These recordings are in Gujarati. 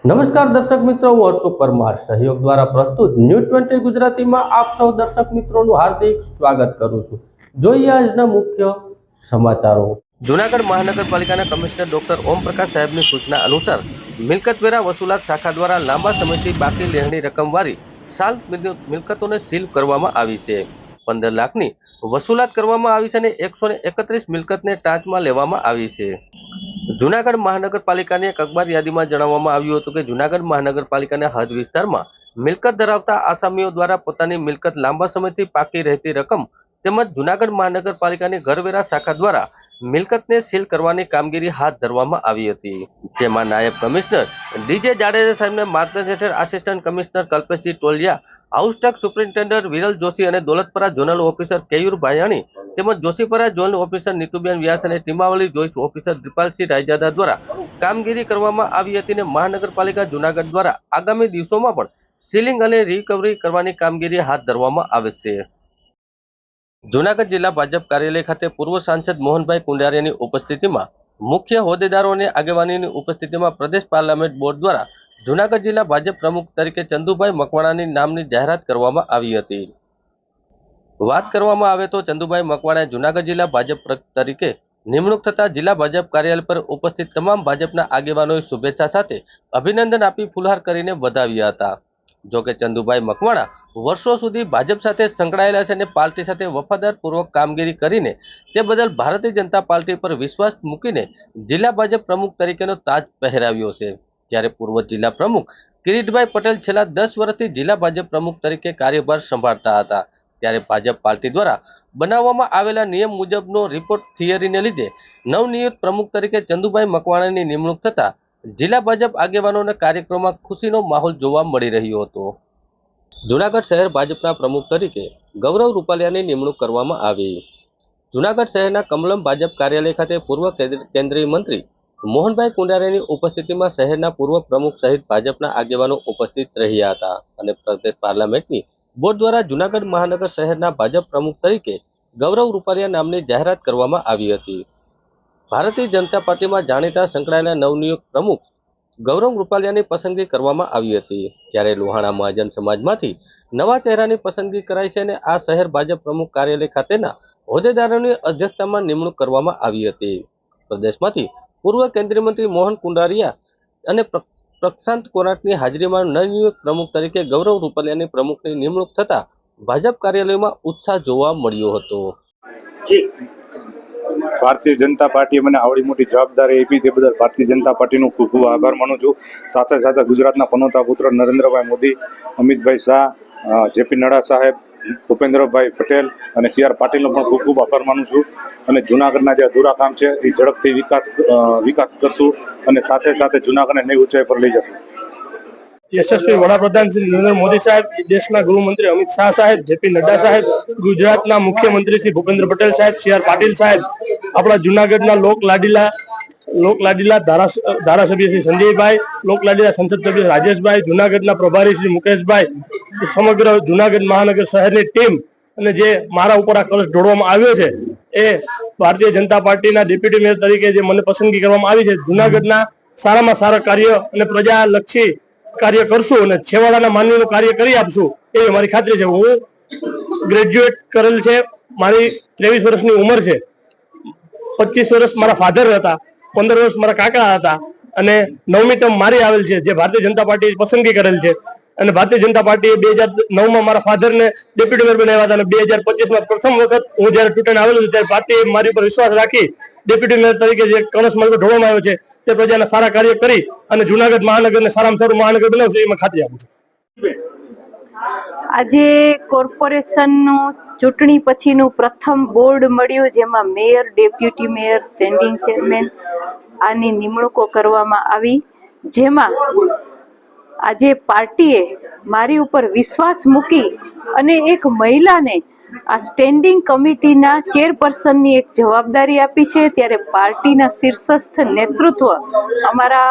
નમસ્કાર દર્શક મિત્રો, હું અશોક પરમાર સહયોગ દ્વારા પ્રસ્તુત ન્યૂઝ 20 ગુજરાતીમાં આપ સૌ દર્શક મિત્રોનું હાર્દિક સ્વાગત કરું છું। જોઈએ આજના મુખ્ય સમાચારો। જૂનાગઢ મહાનગરપાલિકાના કમિશનર ડોક્ટર ઓમ પ્રકાશ સાહેબની સૂચના અનુસાર મિલકતવેરા વસૂલાત શાખા દ્વારા લાંબા સમયથી બાકી લેણની રકમવાળી સાલ મિલકતોને સીલ કરવામાં આવી છે। 15 લાખની વસૂલાત કરવામાં આવી છે અને 131 મિલકતને ટાંચમાં લેવામાં આવી છે। જૂનાગઢ મહાનગરપાલિકાની એક અખબાર યાદીમાં જણાવવામાં આવ્યું હતું કે જૂનાગઢ મહાનગરપાલિકાના હદ વિસ્તારમાં મિલકત ધરાવતા આસામીઓ દ્વારા પોતાની મિલકત લાંબા સમયથી પાકી રહેતી રકમ તેમજ જૂનાગઢ મહાનગરપાલિકાની ઘરવેરા શાખા દ્વારા મિલકતને સીલ કરવાની કામગીરી હાથ ધરવામાં આવી હતી, જેમાં નાયબ કમિશનર ડીજે જાડેજા સાહેબના માર્ગદર્શન હેઠળ આસિસ્ટન્ટ કમિશનર કલ્પેશજી Toliya, house tax superintendent Viral Joshi અને દોલતપરા ઝોનલ ઓફિસર કેયુર ભાયાણી તેમજ જોશીપરા ઝોન ઓફિસર નીતુબેન વ્યાસ અને ટીમાવલી જોઈન્ટ ઓફિસર દ્રિપાલસિંહ રાયજાદા દ્વારા કામગીરી કરવામાં આવી હતી અને મહાનગરપાલિકા જૂનાગઢ દ્વારા આગામી દિવસોમાં પણ સીલિંગ અને રિકવરી કરવાની કામગીરી હાથ ધરવામાં આવે છે। જૂનાગઢ જિલ્લા ભાજપ કાર્યાલય ખાતે પૂર્વ સાંસદ મોહનભાઈ કુંડારિયાની ઉપસ્થિતિમાં મુખ્ય હોદ્દેદારો અને આગેવાનોની ઉપસ્થિતિમાં પ્રદેશ પાર્લામેન્ટ બોર્ડ દ્વારા જૂનાગઢ જિલ્લા ભાજપ પ્રમુખ તરીકે ચંદુભાઈ મકવાણાની નામની જાહેરાત કરવામાં આવી હતી। વાત કરવામાં આવે તો ચંદુભાઈ મકવાણાએ જૂનાગઢ જિલ્લા ભાજપ તરીકે નિમણૂક થતા જિલ્લા ભાજપ કાર્યાલય પર ઉપસ્થિત તમામ ભાજપના આગેવાનોએ શુભેચ્છા સાથે અભિનંદન આપી ફુલહાર કરીને વધાવ્યા હતા। જોકે ચંદુભાઈ મકવાણા વર્ષો સુધી ભાજપ સાથે સંકળાયેલા છે અને પાર્ટી સાથે વફાદારપૂર્વક કામગીરી કરીને તે બદલ ભારતીય જનતા પાર્ટી પર વિશ્વાસ મૂકીને જિલ્લા ભાજપ પ્રમુખ તરીકેનો તાજ પહેરાવ્યો છે। જ્યારે પૂર્વ જિલ્લા પ્રમુખ કિરીટભાઈ પટેલ છેલ્લા 10 વર્ષથી જિલ્લા ભાજપ પ્રમુખ તરીકે કાર્યભાર સંભાળતા હતા, ત્યારે ભાજપ પાર્ટી દ્વારા બનાવવામાં આવેલા નિયમ મુજબનો રિપોર્ટ થિયરીને લીધે નવનિયુક્ત પ્રમુખ તરીકે ચંદુભાઈ મકવાણાની નિમણૂક થતા જિલ્લા ભાજપ આગેવાનોના કાર્યક્રમમાં ખુશીનો માહોલ જોવા મળી રહ્યો હતો। જૂનાગઢ શહેર ભાજપના પ્રમુખ તરીકે ગૌરવ રૂપાલિયાની નિમણૂક કરવામાં આવી। જૂનાગઢ શહેરના કમલમ ભાજપ કાર્યાલય ખાતે પૂર્વ કેન્દ્રીય મંત્રી મોહનભાઈ કુંડારિયાની ઉપસ્થિતિમાં શહેરના પૂર્વ પ્રમુખ સહિત ભાજપના આગેવાનો ઉપસ્થિત રહ્યા હતા અને પ્રદેશ પાર્લામેન્ટની બોર્ડ દ્વારા જૂનાગઢ મહાનગર શહેરના ભાજપ પ્રમુખ તરીકે ગૌરવ રૂપાલિયા નામની જાહેરાત કરવામાં આવી હતી। ભારતીય જનતા પાર્ટીમાં જાણીતા સંકળાયેલા નવનિયુક્ત પ્રમુખ ગૌરવ રૂપાલિયાની પસંદગી કરવામાં આવી હતી, ત્યારે લોહાણા મહાજન સમાજમાંથી નવા ચહેરાની પસંદગી કરાઈ છે અને આ શહેર ભાજપ પ્રમુખ કાર્યાલય ખાતેના હોદ્દેદારોની અધ્યક્ષતામાં નિમણૂક કરવામાં આવી હતી। પ્રદેશમાંથી પૂર્વ કેન્દ્રીય મંત્રી મોહન કુંડારિયા અને પ્રશાંત કોરાટની હાજરીમાં નવનિયુક્ત પ્રમુખ તરીકે ગૌરવ રૂપાલિયાની પ્રમુખની નિમણૂક થતા ભાજપ કાર્યાલયમાં ઉત્સાહ જોવા મળ્યો હતો। ભારતીય જનતા પાર્ટીએ મને આવડી મોટી જવાબદારી આપી તે બદલ ભારતીય જનતા પાર્ટીનો ખૂબ ખૂબ આભાર માનું છું। સાથે સાથે ગુજરાતના પનોતા પુત્ર નરેન્દ્રભાઈ મોદી, અમિતભાઈ શાહ, જેપી નડ્ડા સાહેબ, ભૂપેન્દ્રભાઈ પટેલ અને CR પાટીલનો પણ ખૂબ ખૂબ આભાર માનું છું અને જૂનાગઢના જે અધૂરા કામ છે એ ઝડપથી વિકાસ કરશું અને સાથે સાથે જૂનાગઢને નવી ઊંચાઈ પર લઈ જશું। યશસ્વી વડાપ્રધાન શ્રી નરેન્દ્ર મોદી સાહેબ, દેશના ગૃહમંત્રી અમિત શાહ સાહેબ, જેપી નડ્ડા સાહેબ, ગુજરાતના મુખ્યમંત્રી શ્રી ભૂપેન્દ્ર પટેલ સાહેબ, CR પાટીલ સાહેબ, આપણા જૂનાગઢના લોકલાડીલા ધારાસભ્ય શ્રી સંજયભાઈ, લોકલાડીલા સંસદ સભ્ય રાજેશભાઈ, જૂનાગઢના પ્રભારી શ્રી મુકેશભાઈ, સમગ્ર જૂનાગઢ મહાનગર શહેરની ટીમ અને જે મારા ઉપર આ કલશ ઢોળવામાં આવ્યો છે એ ભારતીય જનતા પાર્ટીના ડેપ્યુટી મેયર તરીકે જે મને પસંદગી કરવામાં આવી છે, જૂનાગઢના સારામાં સારા કાર્ય અને પ્રજાલક્ષી કાર્ય કરશું અને છેવાડાના માનવીનું કાર્ય કરી આપશું એવી મારી ખાતરી છે। હું ગ્રેજ્યુએટ કરેલ છે, મારી 23 વર્ષની ઉંમર છે, 25 વર્ષ મારા ફાધર હતા, 15 વર્ષ મારા કાકા હતા અને 9મી ટર્મ મારી આવેલ છે જે ભારતીય જનતા પાર્ટીએ પસંદગી કરેલ છે અને ભારતીય જનતા પાર્ટીએ 2009માં મારા ફાધરને ડેપ્યુટી મેયર બનાવ્યા હતા અને 2025માં પ્રથમ વખત હું જયારે ચૂંટણી આવેલું છું ત્યારે પાર્ટીએ મારી ઉપર વિશ્વાસ રાખી ડેપ્યુટી મેયર તરીકે જે કળશ માર્ગ ઢોળવામાં આવ્યો છે તે પ્રજાના સારા કાર્ય કરી અને જૂનાગઢ મહાનગરને સારામાં સારું મહાનગર બનાવશું એમાં ખાતરી આપું છું। આજે કોર્પોરેશનનું ચૂંટણી પછીનું પ્રથમ બોર્ડ મળ્યું જેમાં mayor, deputy mayor, standing chairman આની નિમણૂકો કરવામાં આવી, જેમાં આજે પાર્ટીએ મારી ઉપર વિશ્વાસ મૂકી અને એક મહિલાને આ સ્ટેન્ડિંગ કમિટીના ચેરપર્સનની એક જવાબદારી આપી છે। ત્યારે પાર્ટીના શીર્ષસ્થ નેતૃત્વ અમારા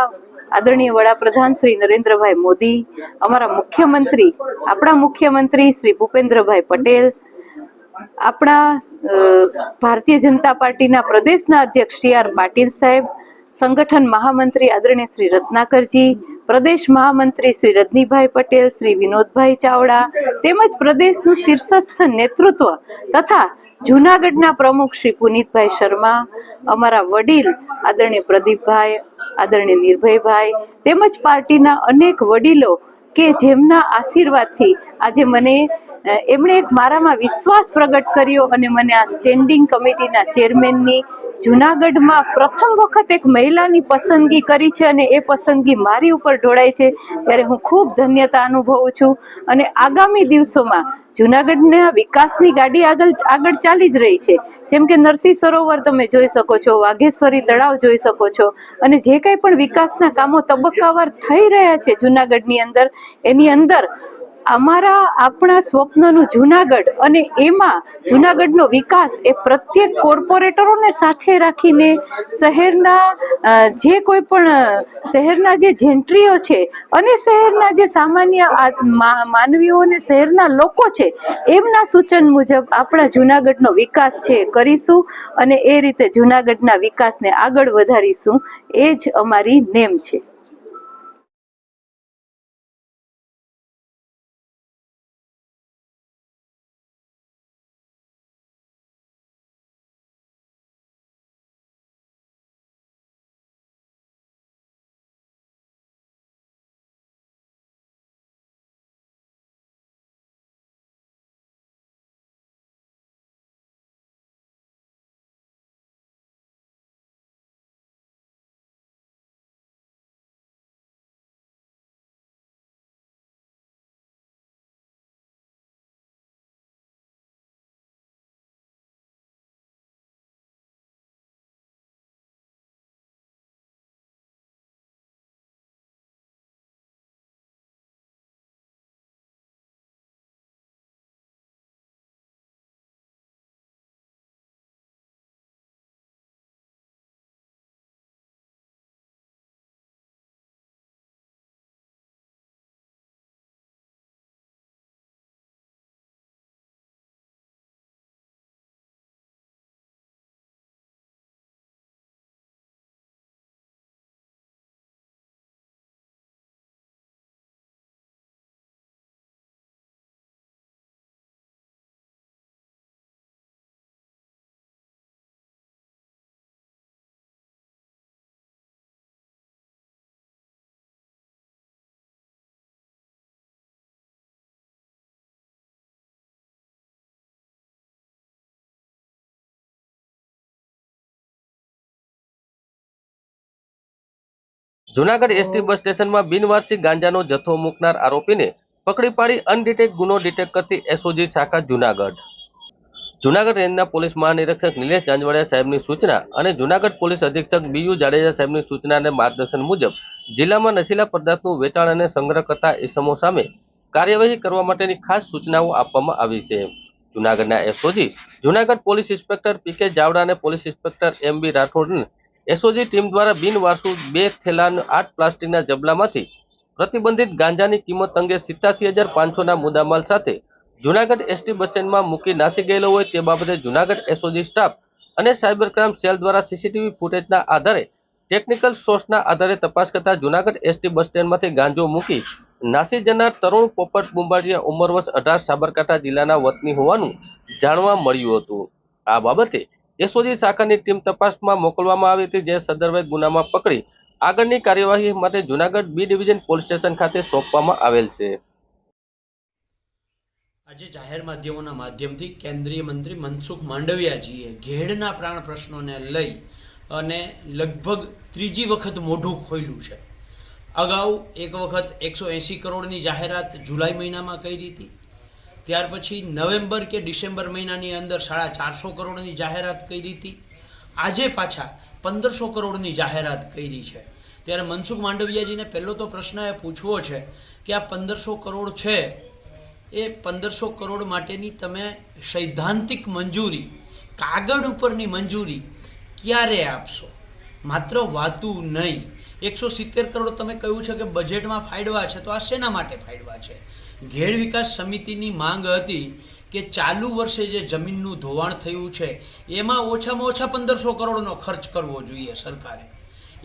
આદરણીય વડાપ્રધાન શ્રી નરેન્દ્રભાઈ મોદી, અમારા મુખ્યમંત્રી, આપણા મુખ્યમંત્રી શ્રી ભૂપેન્દ્રભાઈ પટેલ, આપણા ભારતીય જનતા પાર્ટીના પ્રદેશના અધ્યક્ષ CR પાટીલ સાહેબ, સંગઠન મહામંત્રી આદરણીય શ્રી રત્નાકરજી, પ્રદેશ મહામંત્રી શ્રી રજનીભાઈ પટેલ, શ્રી વિનોદભાઈ ચાવડા તેમજ પ્રદેશનું શીર્ષસ્થ નેતૃત્વ તથા જૂનાગઢના પ્રમુખ શ્રી પુનિતભાઈ શર્મા, અમારા વડીલ આદરણીય પ્રદીપભાઈ, આદરણીય નિર્ભયભાઈ તેમજ પાર્ટીના અનેક વડીલો કે જેમના આશીર્વાદથી આજે મને એમણે એક મારામાં વિશ્વાસ પ્રગટ કર્યો અને મને આ સ્ટેન્ડિંગ કમિટીના ચેરમેનની જૂનાગઢમાં પ્રથમ વખત એક મહિલાની પસંદગી કરી છે અને એ પસંદગી મારી ઉપર ઢોળાય છે ત્યારે હું ખૂબ ધન્યતા અનુભવું છું. અને આગામી દિવસોમાં જૂનાગઢના વિકાસની ગાડી આગળ ચાલી જ રહી છે. જેમ કે નરસિંહ સરોવર તમે જોઈ શકો છો, વાઘેશ્વરી તળાવ જોઈ શકો છો અને જે કંઈ પણ વિકાસના કામો તબક્કાવાર થઈ રહ્યા છે જૂનાગઢની અંદર, એની અંદર આપણા સ્વપ્નનું જૂનાગઢ અને એમાં જૂનાગઢનો વિકાસ એ પ્રત્યેક કોર્પોરેટરોને સાથે રાખીને શહેરના જે જેન્ટ્રીઓ છે અને શહેરના જે સામાન્ય માનવીઓ અને શહેરના લોકો છે એમના સૂચન મુજબ આપણા જૂનાગઢનો વિકાસ છે કરીશું અને એ રીતે જૂનાગઢના વિકાસને આગળ વધારીશું. એ જ અમારી નેમ છે. જૂનાગઢ એસટી બસ સ્ટેશનમાં બિનવારસી ગાંજાનો જથ્થો મૂકનાર આરોપીને પકડી પાડી અનડિટેક ગુનો ડિટેક્ટ કરતી એસઓજી શાખા જૂનાગઢ. જૂનાગઢ રેન્જના પોલીસ મહાનિરીક્ષક નિલેશ જાંજવાડિયા સાહેબની સૂચના અને જૂનાગઢ પોલીસ અધિક્ષક બીયુ જાડેજા સાહેબની સૂચના અને માર્ગદર્શન મુજબ જિલ્લામાં નશીલા પદાર્થનું વેચાણ અને સંગ્રહ કરતા ઇસમો સામે કાર્યવાહી કરવા માટેની ખાસ સૂચનાઓ આપવામાં આવી છે. જૂનાગઢના SOG Junagadh police inspector PK Chavda અને પોલીસ ઇન્સ્પેક્ટર એમબી રાઠોડને એસઓજી ટીમ દ્વારા બિનવારસુ 2 થેલા 8 પ્લાસ્ટિકના જબલામાંથી પ્રતિબંધિત ગાંજાની કિંમત અંગે 87,500ના મુદ્દામાલ સાથે જૂનાગઢ એસટી બસ સ્ટેન્ડમાં મૂકી નાસી ગયેલો હોય તે બાબતે જૂનાગઢ એસઓજી સ્ટાફ અને સાયબર ક્રાઇમ સેલ દ્વારા સીસીટીવી ફૂટેજના આધારે ટેકનિકલ સોર્સના આધારે તપાસ કરતા જૂનાગઢ એસટી બસ સ્ટેન્ડમાંથી ગાંજો મૂકી નાસી જનાર તરુણ પોપટ બુંબાડિયા ઉંમર વર્ષ 18 સાબરકાંઠા જિલ્લાના વતની હોવાનું જાણવા મળ્યું હતું. આ બાબતે એસઓજી શાખાની ટીમ તપાસમાં મોકલવામાં આવી હતી, જે સદર્ભે ગુનામાં પકડી આગળની કાર્યવાહી માટે Junagadh B division police station ખાતે સોંપવામાં આવેલ છે. આજે જાહેર માધ્યમોના માધ્યમથી કેન્દ્રીય મંત્રી મનસુખ માંડવિયાજીએ ઘેડના પ્રાણ પ્રશ્નોને લઈ અને લગભગ ત્રીજી વખત મોઢું ખોલ્યું છે. અગાઉ એક વખત 180 કરોડની જાહેરાત જુલાઈ મહિનામાં કરી હતી, ત્યાર પછી નવેમ્બર કે ડિસેમ્બર મહિનાની અંદર 450 કરોડની જાહેરાત કરી હતી. આજે પાછા 1500 કરોડની જાહેરાત કરી છે. ત્યારે મનસુખ માંડવિયાજીને પહેલો તો પ્રશ્ન એ પૂછવો છે કે આ 1500 કરોડ છે એ 1500 કરોડ માટેની તમે સૈદ્ધાંતિક મંજૂરી, કાગળ ઉપરની મંજૂરી ક્યારે આપશો? માત્ર વાતું નહીં. 170 કરોડ તમે કહ્યું છે કે બજેટમાં ફાળવા છે, તો આ શેના માટે ફાળવા છે? ઘેડ વિકાસ સમિતિની માંગ હતી કે ચાલુ વર્ષે જે જમીનનું ધોવાણ થયું છે એમાં ઓછામાં ઓછા 1500 કરોડનો ખર્ચ કરવો જોઈએ સરકારે.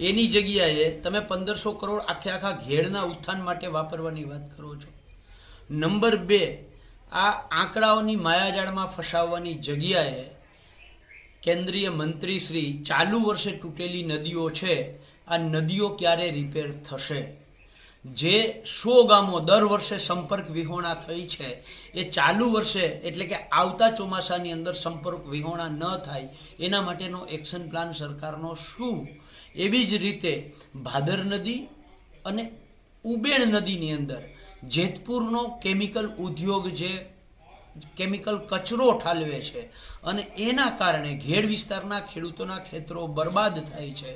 એની જગ્યાએ તમે 1500 કરોડ આખા ઘેડના ઉત્થાન માટે વાપરવાની વાત કરો છો. નંબર 2, આ આંકડાઓની માયાજાળમાં ફસાવવાની જગ્યાએ કેન્દ્રીય મંત્રી શ્રી ચાલુ વર્ષે તૂટેલી નદીઓ છે, આ નદીઓ ક્યારે રિપેર થશે? જે 100 ગામો દર વર્ષે સંપર્ક વિહોણા થઈ છે એ ચાલુ વર્ષે એટલે કે આવતા ચોમાસાની અંદર સંપર્ક વિહોણા ન થાય એના માટેનો એક્શન પ્લાન સરકારનો શું? એવી જ રીતે ભાદર નદી અને ઉબેણ નદીની અંદર જેતપુરનો કેમિકલ ઉદ્યોગ જે કેમિકલ કચરો ઠાલવે છે અને એના કારણે ઘેડ વિસ્તારના ખેડૂતોના ખેતરો બરબાદ થાય છે.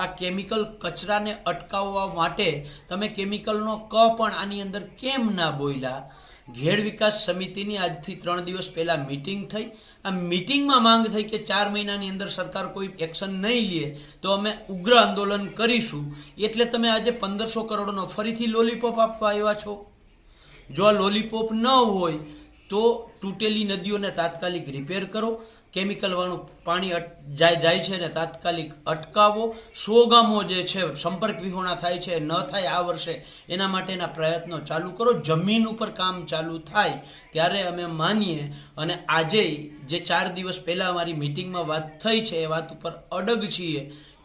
આ કેમિકલ કચરાને અટકાવવા માટે તમે કેમિકલનો ક પણ આની અંદર કેમ ના બોલ્યા? ઘેડ વિકાસ સમિતિની આજથી 3 દિવસ પહેલા મીટિંગ થઈ. આ મીટિંગમાં માંગ થઈ કે 4 મહિનાની અંદર સરકાર કોઈ એક્શન નહીં લે તો અમે ઉગ્ર આંદોલન કરીશું. એટલે તમે આજે 1500 કરોડનો ફરીથી લોલીપોપ આપવા આવ્યા છો. જો આ લોલીપોપ ન હોય તો તૂટેલી નદીઓને તાત્કાલિક રિપેર કરો, કેમિકલવાળું પાણી જાય છે ને તાત્કાલિક અટકાવો. 100 ગામો જે છે સંપર્ક વિહોણા થાય છે ન થાય આ વર્ષે એના માટેના પ્રયત્નો ચાલુ કરો. જમીન ઉપર કામ ચાલુ થાય ત્યારે અમે માનીએ. અને આજે જે 4 દિવસ પહેલા અમારી મિટિંગમાં વાત થઈ છે એ વાત ઉપર અડગ છીએ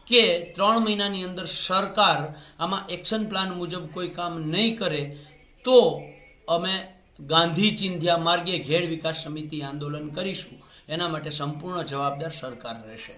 કે 3 મહિનાની અંદર સરકાર આમાં એક્શન પ્લાન મુજબ કોઈ કામ નહીં કરે તો અમે ગાંધી ચિંધ્યા માર્ગે ઘેડ વિકાસ સમિતિ આંદોલન કરીશું. એના માટે સંપૂર્ણ જવાબદાર સરકાર રહેશે.